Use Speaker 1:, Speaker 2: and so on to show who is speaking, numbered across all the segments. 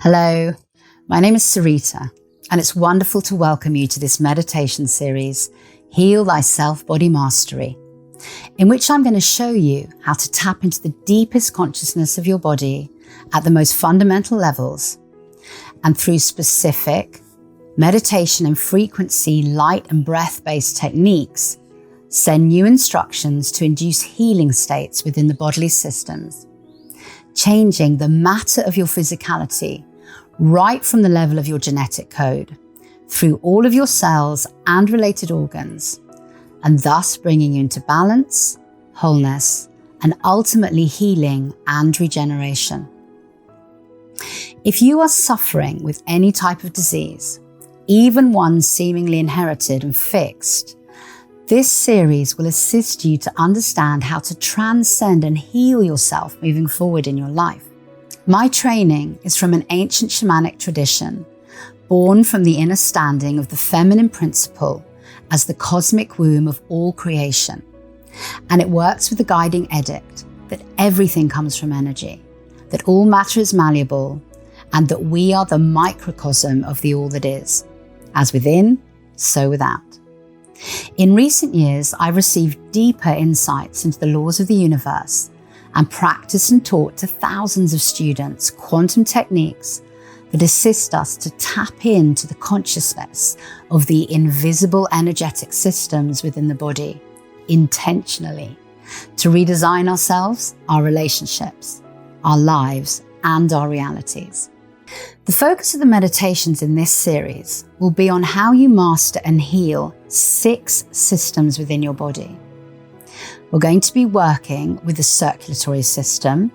Speaker 1: Hello, my name is Sarita, and it's wonderful to welcome you to this meditation series, Heal Thyself Body Mastery, in which I'm going to show you how to tap into the deepest consciousness of your body at the most fundamental levels, and through specific meditation and frequency, light and breath-based techniques, send new instructions to induce healing states within the bodily systems, changing the matter of your physicality right from the level of your genetic code through all of your cells and related organs, and thus bringing you into balance, wholeness, and ultimately healing and regeneration. If you are suffering with any type of disease, even one seemingly inherited and fixed, this series will assist you to understand how to transcend and heal yourself moving forward in your life. My training is from an ancient shamanic tradition, born from the inner standing of the feminine principle as the cosmic womb of all creation. And it works with the guiding edict that everything comes from energy, that all matter is malleable, and that we are the microcosm of the all that is, as within, so without. In recent years, I've received deeper insights into the laws of the universe and practiced and taught to thousands of students quantum techniques that assist us to tap into the consciousness of the invisible energetic systems within the body intentionally to redesign ourselves, our relationships, our lives, and our realities. The focus of the meditations in this series will be on how you master and heal 6 systems within your body. We're going to be working with the circulatory system,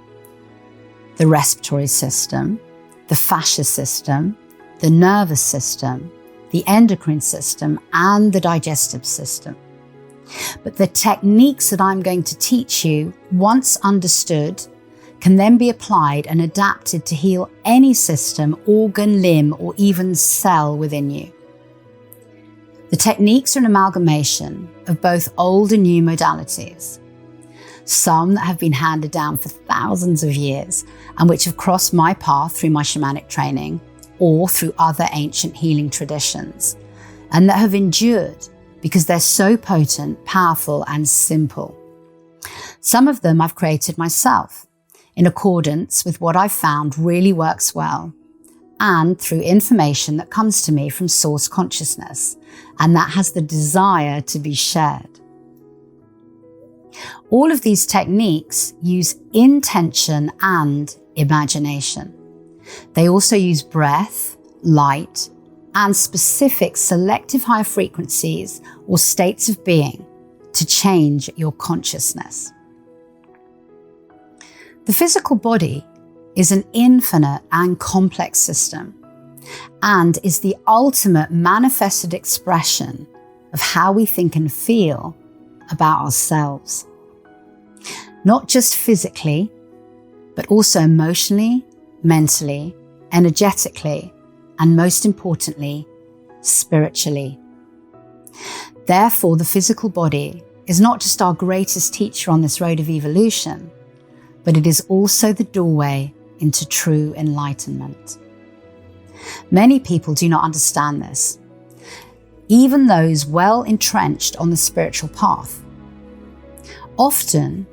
Speaker 1: the respiratory system, the fascia system, the nervous system, the endocrine system, and the digestive system. But the techniques that I'm going to teach you, once understood, can then be applied and adapted to heal any system, organ, limb, or even cell within you. The techniques are an amalgamation of both old and new modalities, some that have been handed down for thousands of years and which have crossed my path through my shamanic training or through other ancient healing traditions, and that have endured because they're so potent, powerful, and simple. Some of them I've created myself, in accordance with what I've found really works well, and through information that comes to me from source consciousness, and that has the desire to be shared. All of these techniques use intention and imagination. They also use breath, light, and specific selective higher frequencies or states of being to change your consciousness. The physical body is an infinite and complex system and is the ultimate manifested expression of how we think and feel about ourselves. Not just physically, but also emotionally, mentally, energetically, and most importantly, spiritually. Therefore, the physical body is not just our greatest teacher on this road of evolution, but it is also the doorway into true enlightenment. Many people do not understand this, even those well entrenched on the spiritual path. Often,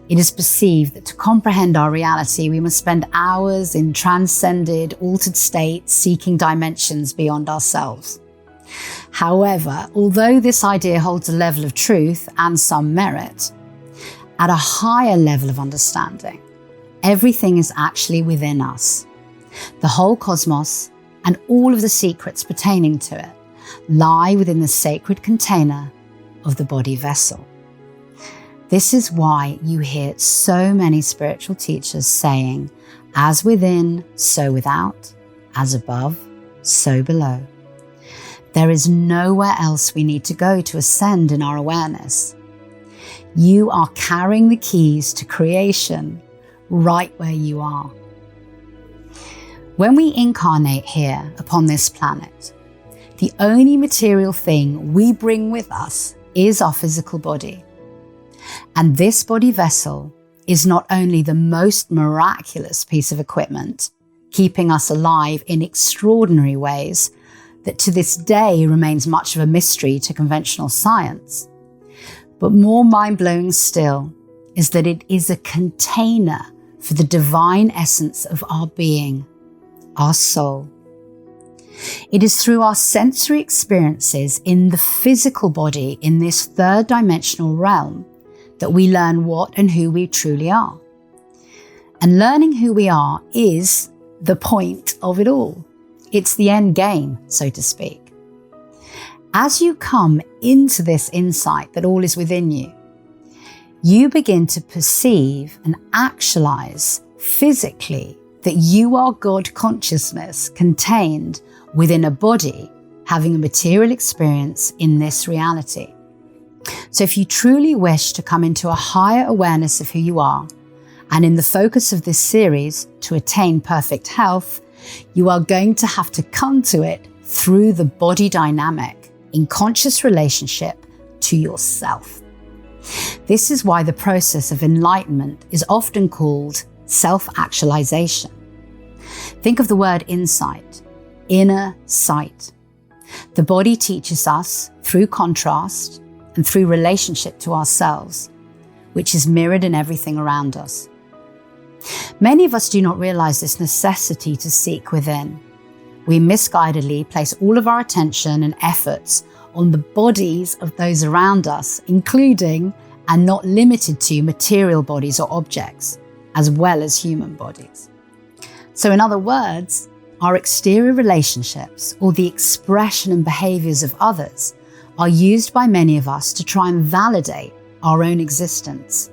Speaker 1: it is perceived that to comprehend our reality, we must spend hours in transcended, altered states, seeking dimensions beyond ourselves. However, although this idea holds a level of truth and some merit, at a higher level of understanding, everything is actually within us. The whole cosmos and all of the secrets pertaining to it lie within the sacred container of the body vessel. This is why you hear so many spiritual teachers saying, as within, so without, as above, so below. There is nowhere else we need to go to ascend in our awareness. You are carrying the keys to creation right where you are. When we incarnate here upon this planet, the only material thing we bring with us is our physical body. And this body vessel is not only the most miraculous piece of equipment keeping us alive in extraordinary ways that to this day remains much of a mystery to conventional science. But more mind-blowing still is that it is a container for the divine essence of our being, our soul. It is through our sensory experiences in the physical body in this third dimensional realm that we learn what and who we truly are. And learning who we are is the point of it all. It's the end game, so to speak. As you come into this insight that all is within you, you begin to perceive and actualize physically that you are God consciousness contained within a body having a material experience in this reality. So if you truly wish to come into a higher awareness of who you are, and in the focus of this series, to attain perfect health, you are going to have to come to it through the body dynamic in conscious relationship to yourself. This is why the process of enlightenment is often called self-actualization. Think of the word insight, inner sight. The body teaches us through contrast and through relationship to ourselves, which is mirrored in everything around us. Many of us do not realize this necessity to seek within. We misguidedly place all of our attention and efforts on the bodies of those around us, including and not limited to material bodies or objects, as well as human bodies. So in other words, our exterior relationships or the expression and behaviors of others are used by many of us to try and validate our own existence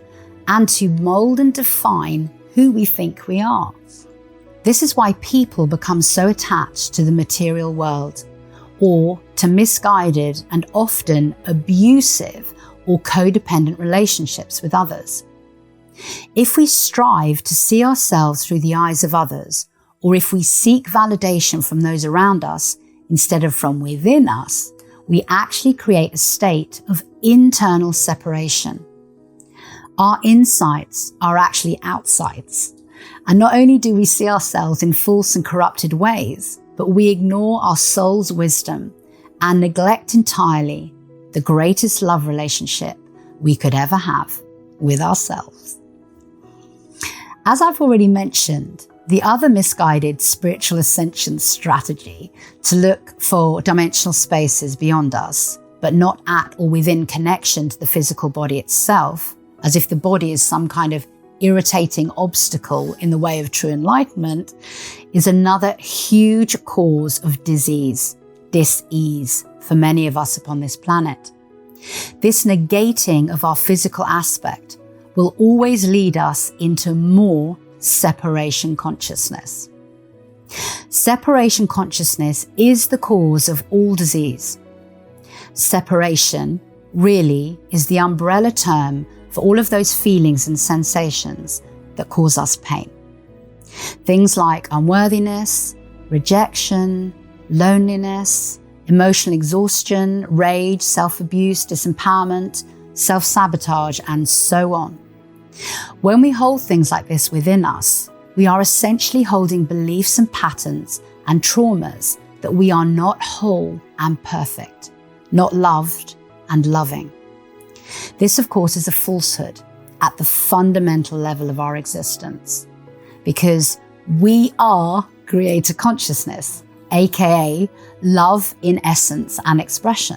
Speaker 1: and to mold and define who we think we are. This is why people become so attached to the material world or to misguided and often abusive or codependent relationships with others. If we strive to see ourselves through the eyes of others, or if we seek validation from those around us instead of from within us, we actually create a state of internal separation. Our insides are actually outsides. And not only do we see ourselves in false and corrupted ways, but we ignore our soul's wisdom and neglect entirely the greatest love relationship we could ever have with ourselves. As I've already mentioned, the other misguided spiritual ascension strategy to look for dimensional spaces beyond us, but not at or within connection to the physical body itself, as if the body is some kind of irritating obstacle in the way of true enlightenment, is another huge cause of disease, dis-ease for many of us upon this planet. This negating of our physical aspect will always lead us into more separation consciousness. Separation consciousness is the cause of all disease. Separation really is the umbrella term for all of those feelings and sensations that cause us pain. Things like unworthiness, rejection, loneliness, emotional exhaustion, rage, self-abuse, disempowerment, self-sabotage, and so on. When we hold things like this within us, we are essentially holding beliefs and patterns and traumas that we are not whole and perfect, not loved and loving. This, of course, is a falsehood at the fundamental level of our existence, because we are creator consciousness, aka love in essence and expression.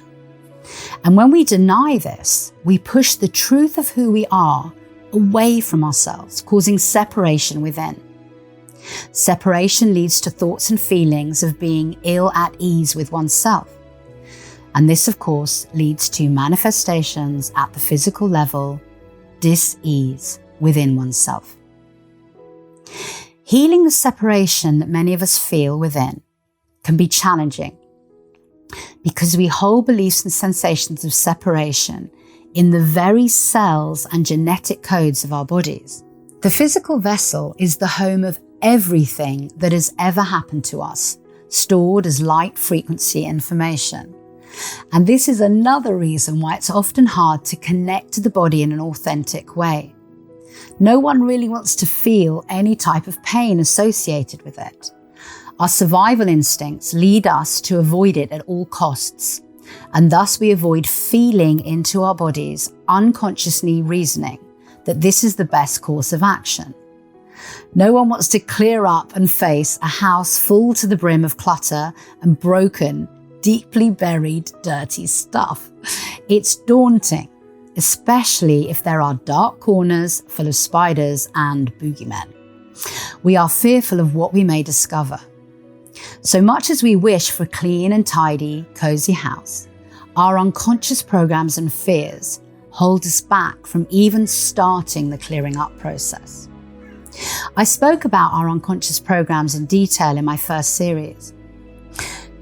Speaker 1: And when we deny this, we push the truth of who we are away from ourselves, causing separation within. Separation leads to thoughts and feelings of being ill at ease with oneself. And this, of course, leads to manifestations at the physical level, dis-ease within oneself. Healing the separation that many of us feel within can be challenging because we hold beliefs and sensations of separation in the very cells and genetic codes of our bodies. The physical vessel is the home of everything that has ever happened to us, stored as light frequency information. And this is another reason why it's often hard to connect to the body in an authentic way. No one really wants to feel any type of pain associated with it. Our survival instincts lead us to avoid it at all costs, and thus we avoid feeling into our bodies, unconsciously reasoning that this is the best course of action. No one wants to clear up and face a house full to the brim of clutter and broken, deeply buried, dirty stuff. It's daunting, especially if there are dark corners full of spiders and boogeymen. We are fearful of what we may discover. So much as we wish for a clean and tidy, cozy house, our unconscious programs and fears hold us back from even starting the clearing up process. I spoke about our unconscious programs in detail in my first series.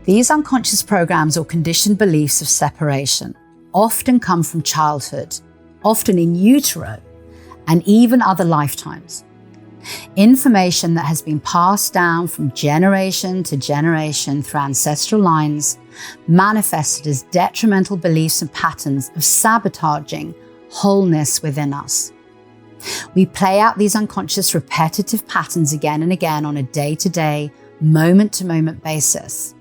Speaker 1: These unconscious programs or conditioned beliefs of separation often come from childhood, often in utero, and even other lifetimes. Information that has been passed down from generation to generation through ancestral lines, manifested as detrimental beliefs and patterns of sabotaging wholeness within us. We play out these unconscious repetitive patterns again and again on a day-to-day, moment-to-moment basis,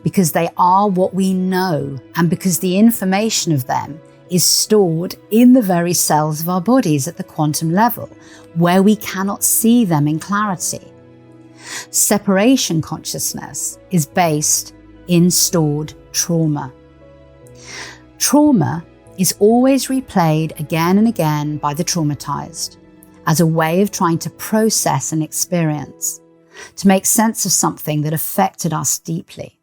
Speaker 1: because they are what we know and because the information of them is stored in the very cells of our bodies at the quantum level, where we cannot see them in clarity. Separation consciousness is based in stored trauma. Trauma is always replayed again and again by the traumatized as a way of trying to process an experience, to make sense of something that affected us deeply.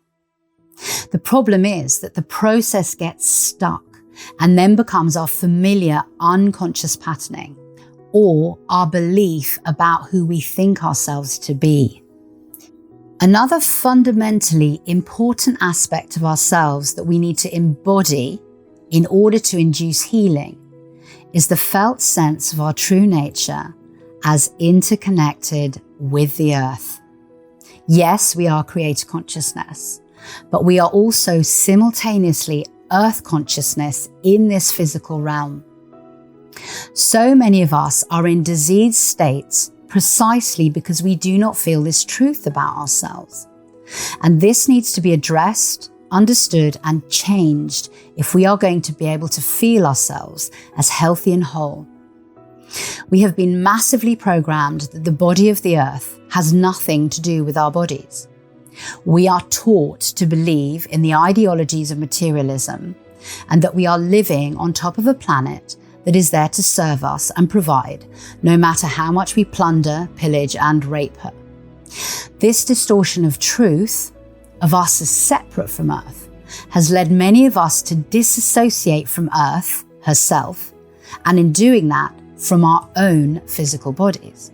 Speaker 1: The problem is that the process gets stuck and then becomes our familiar unconscious patterning, or our belief about who we think ourselves to be. Another fundamentally important aspect of ourselves that we need to embody in order to induce healing is the felt sense of our true nature as interconnected with the earth. Yes, we are creator consciousness, but we are also simultaneously earth consciousness in this physical realm. So many of us are in diseased states precisely because we do not feel this truth about ourselves. And this needs to be addressed, understood, and changed if we are going to be able to feel ourselves as healthy and whole. We have been massively programmed that the body of the earth has nothing to do with our bodies. We are taught to believe in the ideologies of materialism and that we are living on top of a planet that is there to serve us and provide, no matter how much we plunder, pillage, and rape her. This distortion of truth, of us as separate from Earth, has led many of us to disassociate from Earth herself, and in doing that, from our own physical bodies.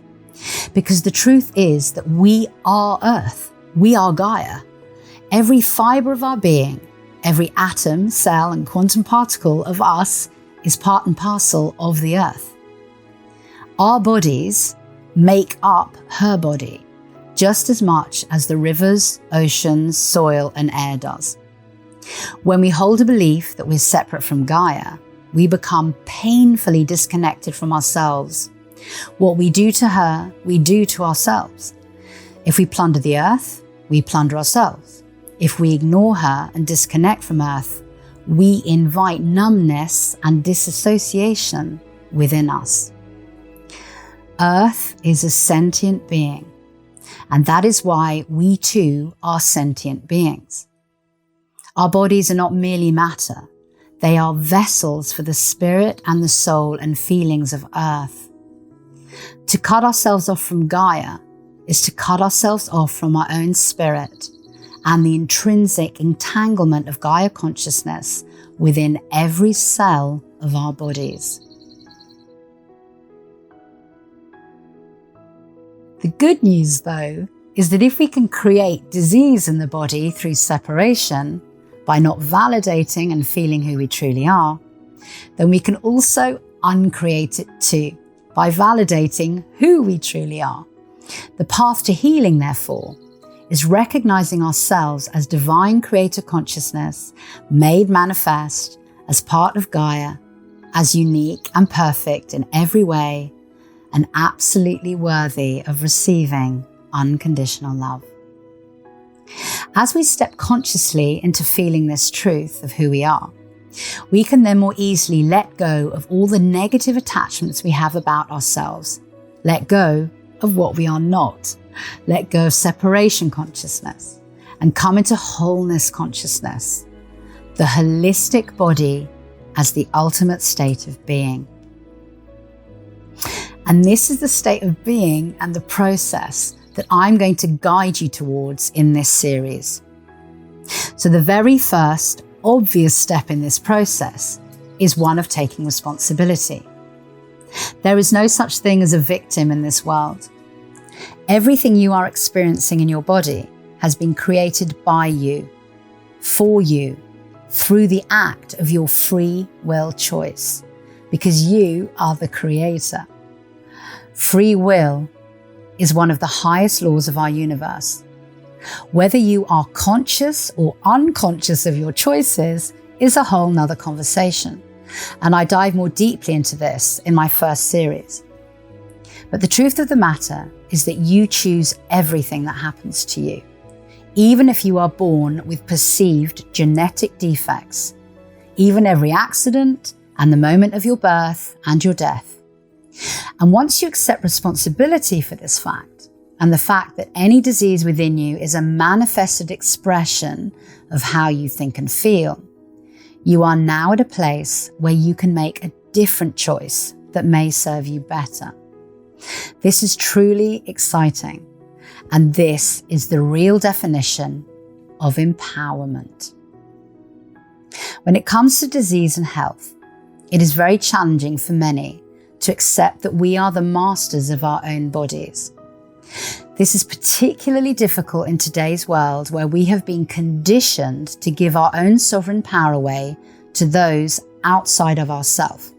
Speaker 1: Because the truth is that we are Earth. We are Gaia. Every fibre of our being, every atom, cell, and quantum particle of us is part and parcel of the earth. Our bodies make up her body just as much as the rivers, oceans, soil, and air does. When we hold a belief that we're separate from Gaia, we become painfully disconnected from ourselves. What we do to her, we do to ourselves. If we plunder the earth, we plunder ourselves. If we ignore her and disconnect from earth, we invite numbness and disassociation within us. Earth is a sentient being, and that is why we too are sentient beings. Our bodies are not merely matter. They are vessels for the spirit and the soul and feelings of Earth. To cut ourselves off from Gaia is to cut ourselves off from our own spirit and the intrinsic entanglement of Gaia consciousness within every cell of our bodies. The good news, though, is that if we can create disease in the body through separation, by not validating and feeling who we truly are, then we can also uncreate it too, by validating who we truly are. The path to healing, therefore, is recognizing ourselves as divine creator consciousness, made manifest as part of Gaia, as unique and perfect in every way, and absolutely worthy of receiving unconditional love. As we step consciously into feeling this truth of who we are, we can then more easily let go of all the negative attachments we have about ourselves, let go of what we are not, let go of separation consciousness, and come into wholeness consciousness, the holistic body as the ultimate state of being. And this is the state of being and the process that I'm going to guide you towards in this series. So the very first obvious step in this process is one of taking responsibility. There is no such thing as a victim in this world. Everything you are experiencing in your body has been created by you, for you, through the act of your free will choice, because you are the creator. Free will is one of the highest laws of our universe. Whether you are conscious or unconscious of your choices is a whole nother conversation, and I dive more deeply into this in my first series. But the truth of the matter is that you choose everything that happens to you, even if you are born with perceived genetic defects, even every accident and the moment of your birth and your death. And once you accept responsibility for this fact, and the fact that any disease within you is a manifested expression of how you think and feel, you are now at a place where you can make a different choice that may serve you better. This is truly exciting, and this is the real definition of empowerment. When it comes to disease and health, it is very challenging for many to accept that we are the masters of our own bodies. This is particularly difficult in today's world, where we have been conditioned to give our own sovereign power away to those outside of ourselves.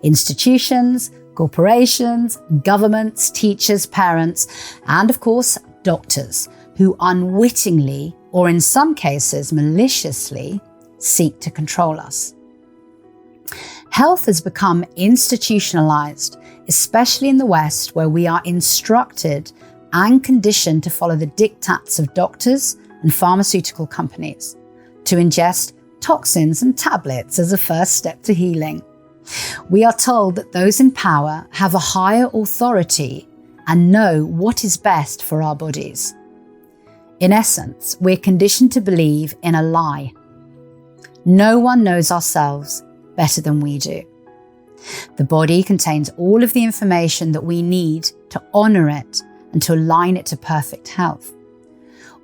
Speaker 1: Institutions, corporations, governments, teachers, parents, and of course, doctors, who unwittingly, or in some cases maliciously, seek to control us. Health has become institutionalized, especially in the West, where we are instructed and conditioned to follow the diktats of doctors and pharmaceutical companies, to ingest toxins and tablets as a first step to healing. We are told that those in power have a higher authority and know what is best for our bodies. In essence, we're conditioned to believe in a lie. No one knows ourselves better than we do. The body contains all of the information that we need to honor it and to align it to perfect health.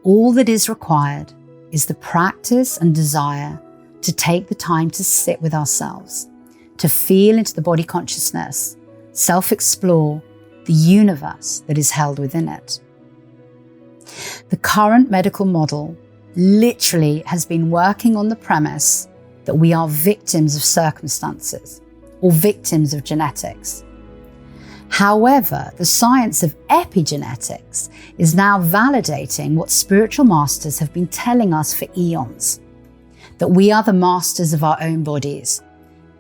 Speaker 1: All that is required is the practice and desire to take the time to sit with ourselves, to feel into the body consciousness, self-explore the universe that is held within it. The current medical model literally has been working on the premise that we are victims of circumstances or victims of genetics. However, the science of epigenetics is now validating what spiritual masters have been telling us for eons, that we are the masters of our own bodies,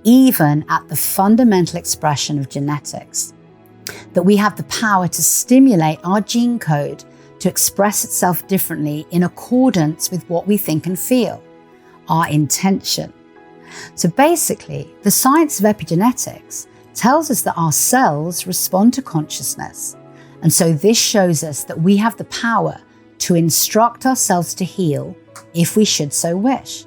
Speaker 1: even at the fundamental expression of genetics, that we have the power to stimulate our gene code to express itself differently in accordance with what we think and feel, our intention. So basically, the science of epigenetics tells us that our cells respond to consciousness. And so this shows us that we have the power to instruct ourselves to heal if we should so wish.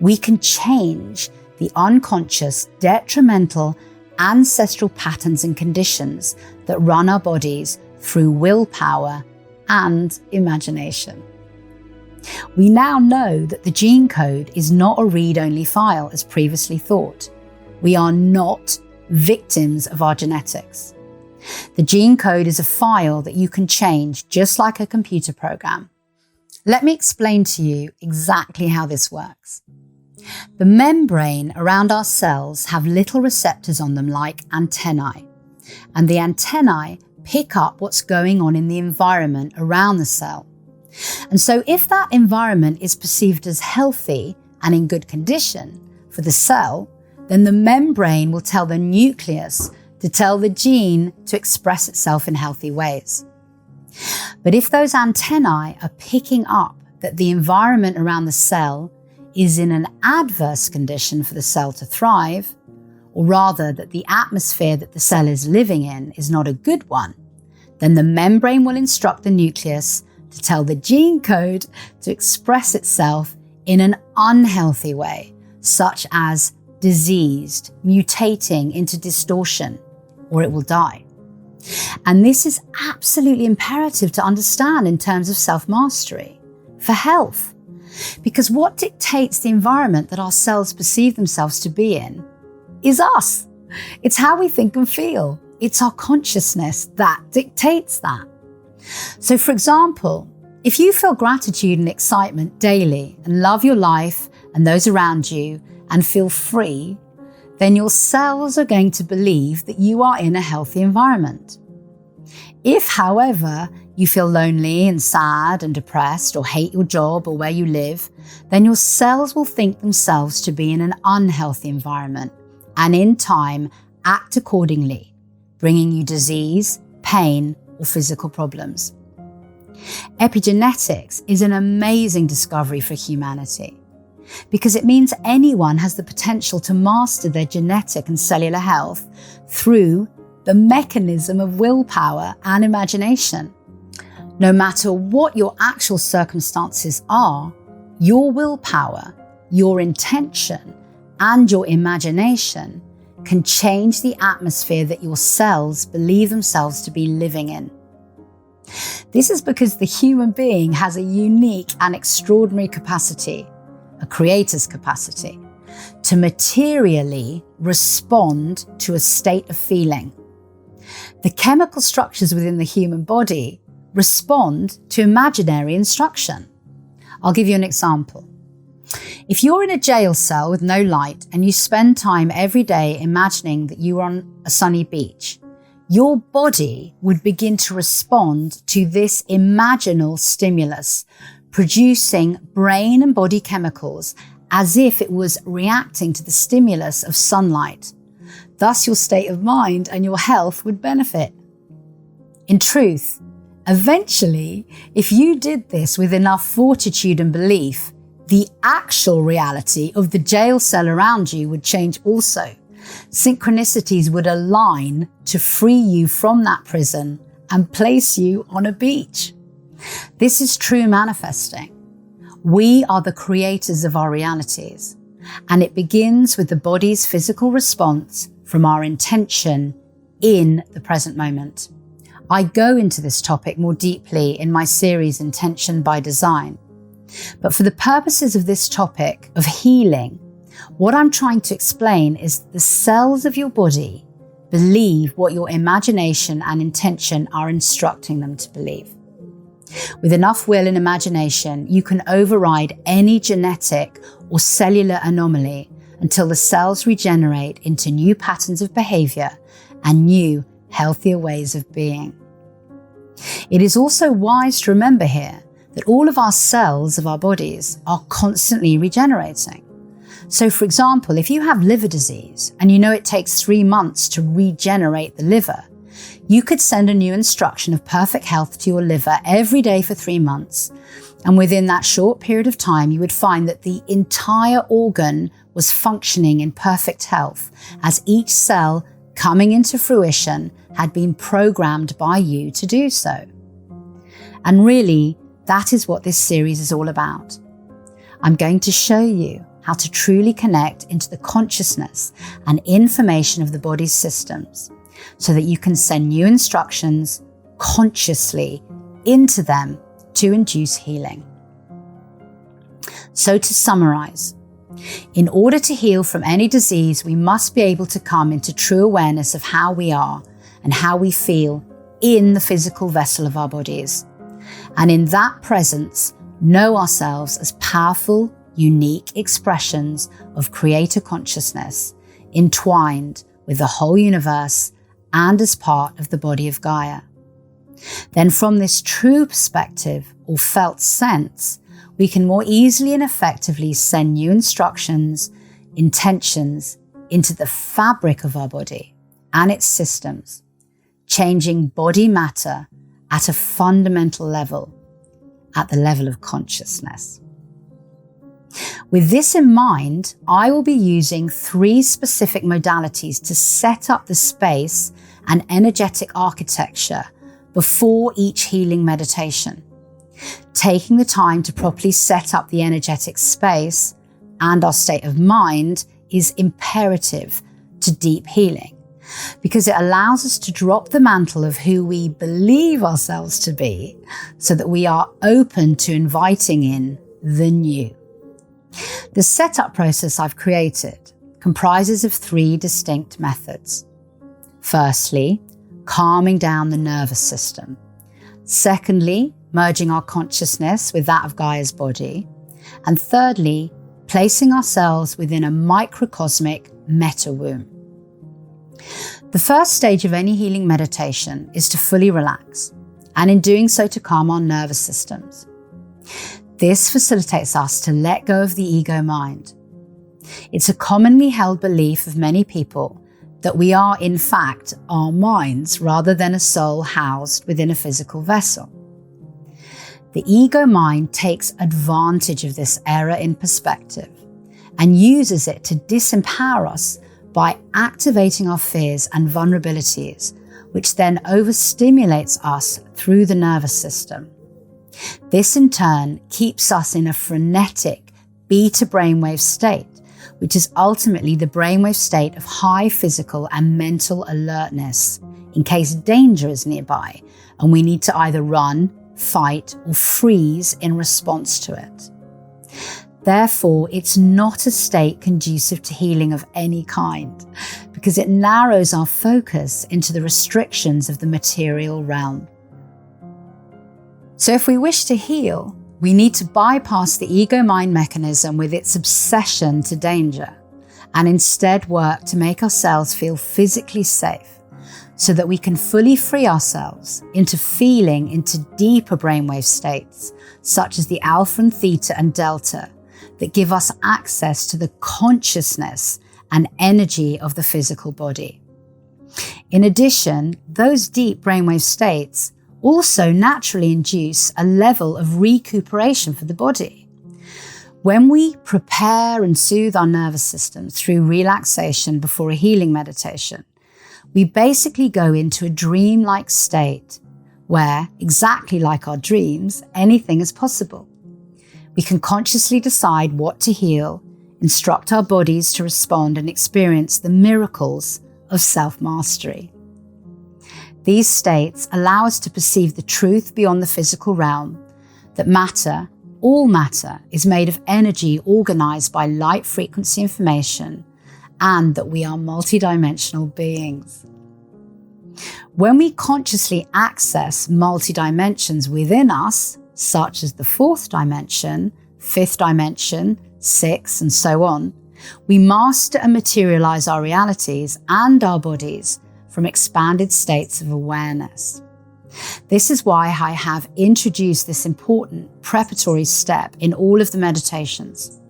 Speaker 1: We can change the unconscious, detrimental, ancestral patterns and conditions that run our bodies through willpower and imagination. We now know that the gene code is not a read-only file as previously thought. We are not victims of our genetics. The gene code is a file that you can change just like a computer program. Let me explain to you exactly how this works. The membrane around our cells have little receptors on them like antennae, and the antennae pick up what's going on in the environment around the cell. And so if that environment is perceived as healthy and in good condition for the cell, then the membrane will tell the nucleus to tell the gene to express itself in healthy ways. But if those antennae are picking up that the environment around the cell is in an adverse condition for the cell to thrive, or rather that the atmosphere that the cell is living in is not a good one, then the membrane will instruct the nucleus to tell the gene code to express itself in an unhealthy way, such as diseased, mutating into distortion, or it will die. And this is absolutely imperative to understand in terms of self-mastery for health, because what dictates the environment that our cells perceive themselves to be in is us. It's how we think and feel. It's our consciousness that dictates that. So for example, if you feel gratitude and excitement daily and love your life and those around you and feel free, then your cells are going to believe that you are in a healthy environment. If, however, you feel lonely and sad and depressed or hate your job or where you live, then your cells will think themselves to be in an unhealthy environment and in time act accordingly, bringing you disease, pain, or physical problems. Epigenetics is an amazing discovery for humanity because it means anyone has the potential to master their genetic and cellular health through the mechanism of willpower and imagination. No matter what your actual circumstances are, your willpower, your intention, and your imagination can change the atmosphere that your cells believe themselves to be living in. This is because the human being has a unique and extraordinary capacity, a creator's capacity, to materially respond to a state of feeling. The chemical structures within the human body respond to imaginary instruction. I'll give you an example. If you're in a jail cell with no light and you spend time every day imagining that you are on a sunny beach, your body would begin to respond to this imaginal stimulus, producing brain and body chemicals as if it was reacting to the stimulus of sunlight. Thus, your state of mind and your health would benefit. In truth, eventually, if you did this with enough fortitude and belief, the actual reality of the jail cell around you would change also. Synchronicities would align to free you from that prison and place you on a beach. This is true manifesting. We are the creators of our realities, and it begins with the body's physical response from our intention in the present moment. I go into this topic more deeply in my series Intention by Design. But for the purposes of this topic of healing, what I'm trying to explain is the cells of your body believe what your imagination and intention are instructing them to believe. With enough will and imagination, you can override any genetic or cellular anomaly until the cells regenerate into new patterns of behavior and new, healthier ways of being. It is also wise to remember here that all of our cells of our bodies are constantly regenerating. So for example, if you have liver disease and you know it takes 3 months to regenerate the liver, you could send a new instruction of perfect health to your liver every day for 3 months. And within that short period of time, you would find that the entire organ was functioning in perfect health as each cell coming into fruition had been programmed by you to do so. And really, that is what this series is all about. I'm going to show you how to truly connect into the consciousness and information of the body's systems so that you can send new instructions consciously into them to induce healing. So to summarize, in order to heal from any disease, we must be able to come into true awareness of how we are and how we feel in the physical vessel of our bodies. And in that presence, know ourselves as powerful, unique expressions of creator consciousness, entwined with the whole universe and as part of the body of Gaia. Then from this true perspective or felt sense, we can more easily and effectively send new instructions, intentions into the fabric of our body and its systems, changing body matter at a fundamental level, at the level of consciousness. With this in mind, I will be using 3 specific modalities to set up the space and energetic architecture before each healing meditation. Taking the time to properly set up the energetic space and our state of mind is imperative to deep healing, because it allows us to drop the mantle of who we believe ourselves to be so that we are open to inviting in the new. The setup process I've created comprises of 3 distinct methods. Firstly, calming down the nervous system. Secondly, merging our consciousness with that of Gaia's body. And thirdly, placing ourselves within a microcosmic meta-womb. The first stage of any healing meditation is to fully relax, and in doing so to calm our nervous systems. This facilitates us to let go of the ego mind. It's a commonly held belief of many people that we are in fact our minds rather than a soul housed within a physical vessel. The ego mind takes advantage of this error in perspective and uses it to disempower us by activating our fears and vulnerabilities, which then overstimulates us through the nervous system. This in turn keeps us in a frenetic beta brainwave state, which is ultimately the brainwave state of high physical and mental alertness in case danger is nearby and we need to either run, fight, or freeze in response to it. Therefore, it's not a state conducive to healing of any kind, because it narrows our focus into the restrictions of the material realm. So if we wish to heal, we need to bypass the ego-mind mechanism with its obsession to danger, and instead work to make ourselves feel physically safe, so that we can fully free ourselves into feeling into deeper brainwave states, such as the alpha and theta and delta, that give us access to the consciousness and energy of the physical body. In addition, those deep brainwave states also naturally induce a level of recuperation for the body. When we prepare and soothe our nervous system through relaxation before a healing meditation, we basically go into a dream-like state where, exactly like our dreams, anything is possible. We can consciously decide what to heal, instruct our bodies to respond and experience the miracles of self-mastery. These states allow us to perceive the truth beyond the physical realm, that matter, all matter, is made of energy organized by light frequency information, and that we are multidimensional beings. When we consciously access multi-dimensions within us, such as the 4th dimension, 5th dimension, 6th, and so on, we master and materialize our realities and our bodies from expanded states of awareness. This is why I have introduced this important preparatory step in all of the meditations,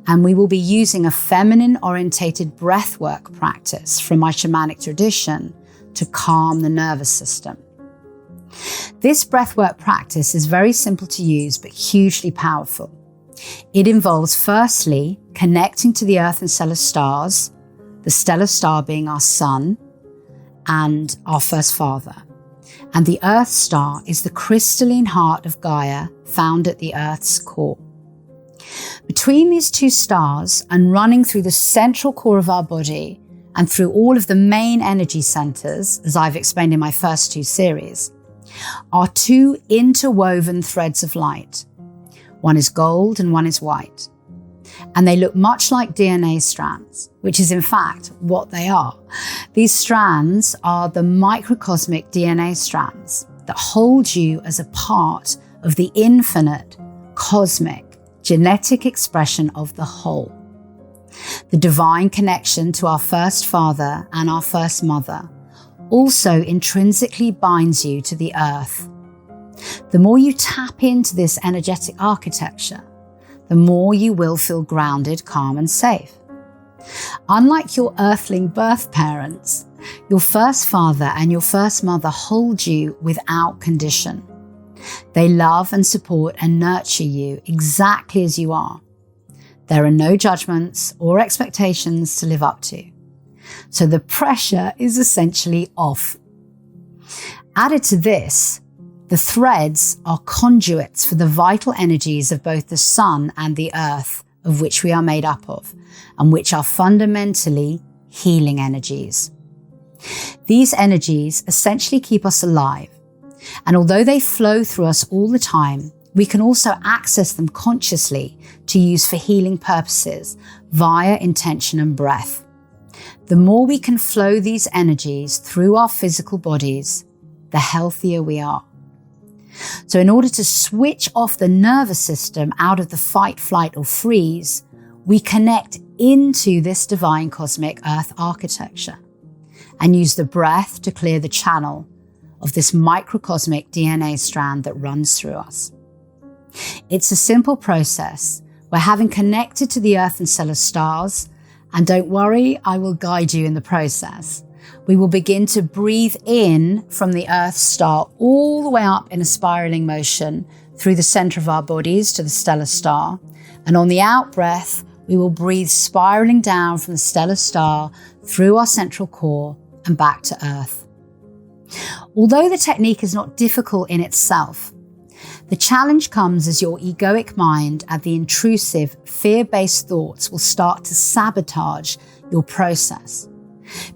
Speaker 1: and we will be using a feminine-orientated breathwork practice from my shamanic tradition to calm the nervous system. This breathwork practice is very simple to use but hugely powerful. It involves firstly connecting to the earth and stellar stars, the stellar star being our sun and our first father. And the earth star is the crystalline heart of Gaia found at the earth's core. Between these 2 stars and running through the central core of our body and through all of the main energy centers, as I've explained in my first 2 series, are 2 interwoven threads of light. One is gold and one is white. And they look much like DNA strands, which is in fact what they are. These strands are the microcosmic DNA strands that hold you as a part of the infinite, cosmic, genetic expression of the whole. The divine connection to our first father and our first mother also intrinsically binds you to the earth. The more you tap into this energetic architecture, the more you will feel grounded, calm, and safe. Unlike your earthling birth parents, your first father and your first mother hold you without condition. They love and support and nurture you exactly as you are. There are no judgments or expectations to live up to. So the pressure is essentially off. Added to this, the threads are conduits for the vital energies of both the sun and the earth, of which we are made up of, and which are fundamentally healing energies. These energies essentially keep us alive, and although they flow through us all the time, we can also access them consciously to use for healing purposes via intention and breath. The more we can flow these energies through our physical bodies, the healthier we are. So in order to switch off the nervous system out of the fight, flight, or freeze, we connect into this divine cosmic earth architecture and use the breath to clear the channel of this microcosmic DNA strand that runs through us. It's a simple process where, having connected to the earth and stellar stars, and don't worry, I will guide you in the process, we will begin to breathe in from the earth star all the way up in a spiraling motion through the center of our bodies to the stellar star. And on the out breath, we will breathe spiraling down from the stellar star through our central core and back to earth. Although the technique is not difficult in itself, the challenge comes as your egoic mind and the intrusive, fear-based thoughts will start to sabotage your process.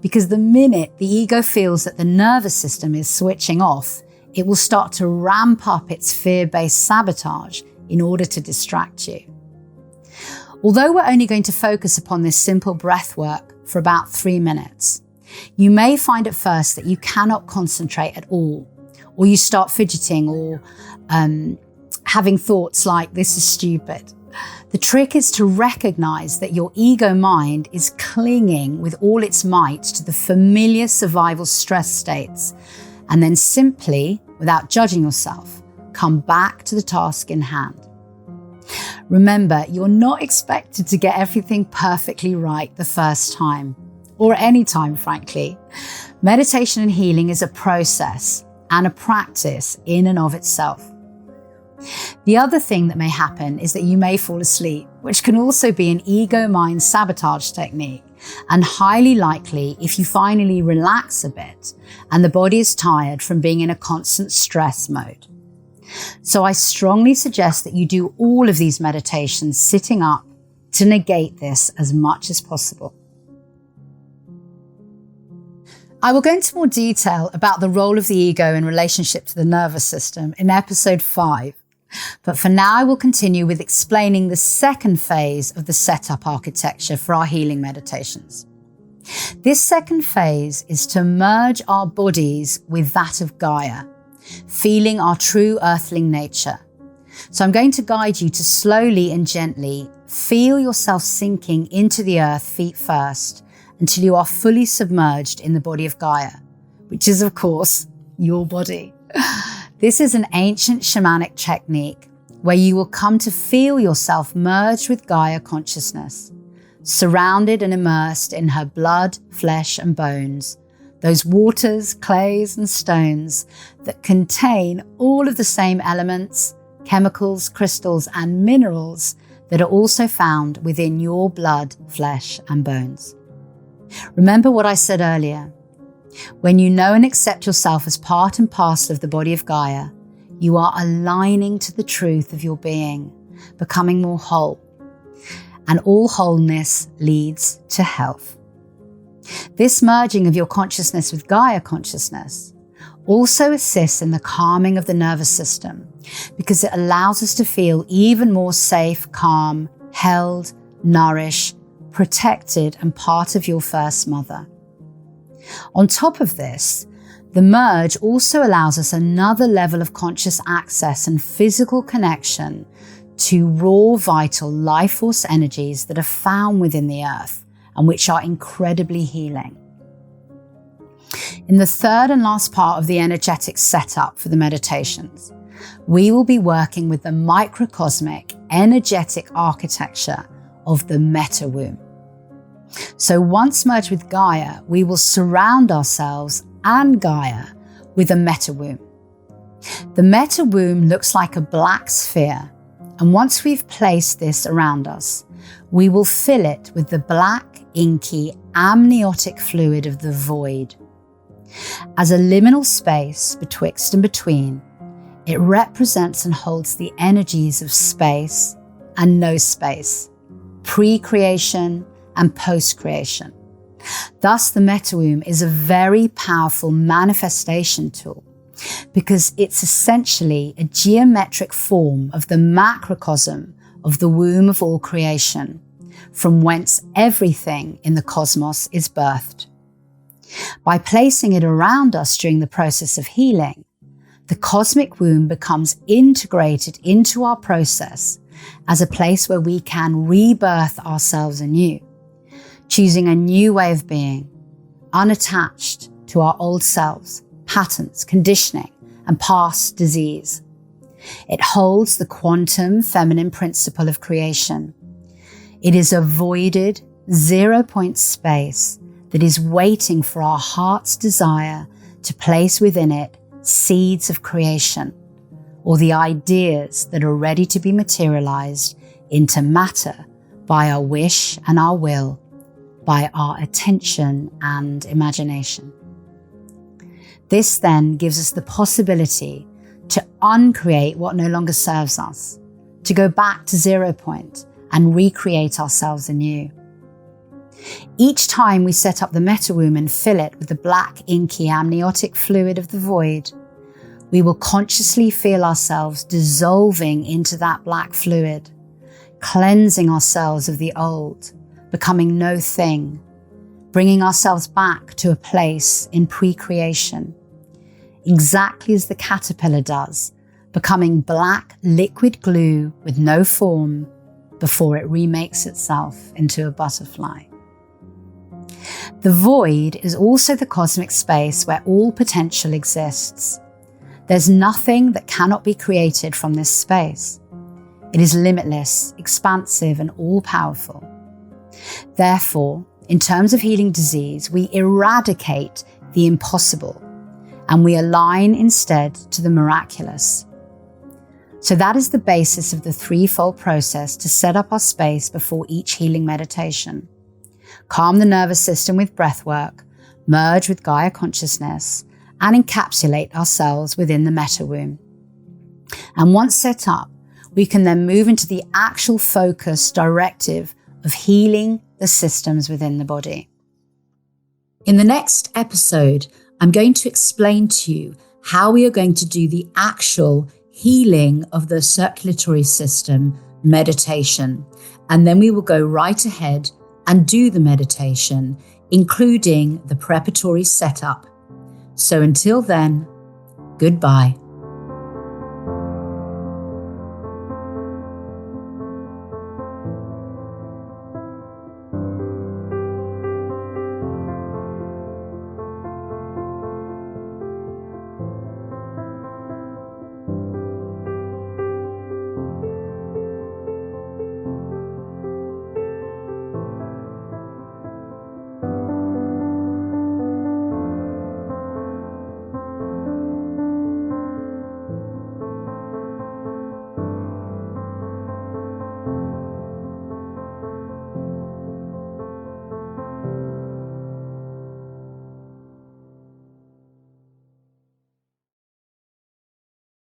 Speaker 1: Because the minute the ego feels that the nervous system is switching off, it will start to ramp up its fear-based sabotage in order to distract you. Although we're only going to focus upon this simple breath work for about 3 minutes, you may find at first that you cannot concentrate at all, or you start fidgeting or having thoughts like, this is stupid. The trick is to recognize that your ego mind is clinging with all its might to the familiar survival stress states, and then simply, without judging yourself, come back to the task in hand. Remember, you're not expected to get everything perfectly right the first time, or any time, frankly. Meditation and healing is a process and a practice in and of itself. The other thing that may happen is that you may fall asleep, which can also be an ego mind sabotage technique, and highly likely if you finally relax a bit and the body is tired from being in a constant stress mode. So I strongly suggest that you do all of these meditations sitting up to negate this as much as possible. I will go into more detail about the role of the ego in relationship to the nervous system in episode 5. But for now, I will continue with explaining the second phase of the setup architecture for our healing meditations. This second phase is to merge our bodies with that of Gaia, feeling our true earthling nature. So I'm going to guide you to slowly and gently feel yourself sinking into the earth feet first until you are fully submerged in the body of Gaia, which is, of course, your body. This is an ancient shamanic technique where you will come to feel yourself merged with Gaia consciousness, surrounded and immersed in her blood, flesh, and bones, those waters, clays, and stones that contain all of the same elements, chemicals, crystals, and minerals that are also found within your blood, flesh, and bones. Remember what I said earlier. When you know and accept yourself as part and parcel of the body of Gaia, you are aligning to the truth of your being, becoming more whole. And all wholeness leads to health. This merging of your consciousness with Gaia consciousness also assists in the calming of the nervous system because it allows us to feel even more safe, calm, held, nourished, protected, and part of your first mother. On top of this, the merge also allows us another level of conscious access and physical connection to raw, vital life force energies that are found within the earth and which are incredibly healing. In the third and last part of the energetic setup for the meditations, we will be working with the microcosmic energetic architecture of the meta womb. So once merged with Gaia, we will surround ourselves and Gaia with a meta womb. The meta womb looks like a black sphere, and once we've placed this around us, we will fill it with the black, inky, amniotic fluid of the void. As a liminal space betwixt and between, it represents and holds the energies of space and no space, pre-creation and post-creation. Thus, the metawomb is a very powerful manifestation tool because it's essentially a geometric form of the macrocosm of the womb of all creation, from whence everything in the cosmos is birthed. By placing it around us during the process of healing, the cosmic womb becomes integrated into our process as a place where we can rebirth ourselves anew, choosing a new way of being, unattached to our old selves, patterns, conditioning, and past disease. It holds the quantum feminine principle of creation. It is a voided, zero-point space that is waiting for our heart's desire to place within it seeds of creation, or the ideas that are ready to be materialized into matter by our wish and our will, by our attention and imagination. This then gives us the possibility to uncreate what no longer serves us, to go back to 0 point and recreate ourselves anew. Each time we set up the metawomb and fill it with the black, inky, amniotic fluid of the void, we will consciously feel ourselves dissolving into that black fluid, cleansing ourselves of the old, becoming no thing, bringing ourselves back to a place in pre-creation, exactly as the caterpillar does, becoming black liquid glue with no form before it remakes itself into a butterfly. The void is also the cosmic space where all potential exists. There's nothing that cannot be created from this space. It is limitless, expansive, and all-powerful. Therefore, in terms of healing disease, we eradicate the impossible and we align instead to the miraculous. So that is the basis of the threefold process to set up our space before each healing meditation. Calm the nervous system with breath work, merge with Gaia consciousness, and encapsulate ourselves within the meta womb. And once set up, we can then move into the actual focus directive of healing the systems within the body. In the next episode, I'm going to explain to you how we are going to do the actual healing of the circulatory system meditation. And then we will go right ahead and do the meditation, including the preparatory setup. So until then, goodbye.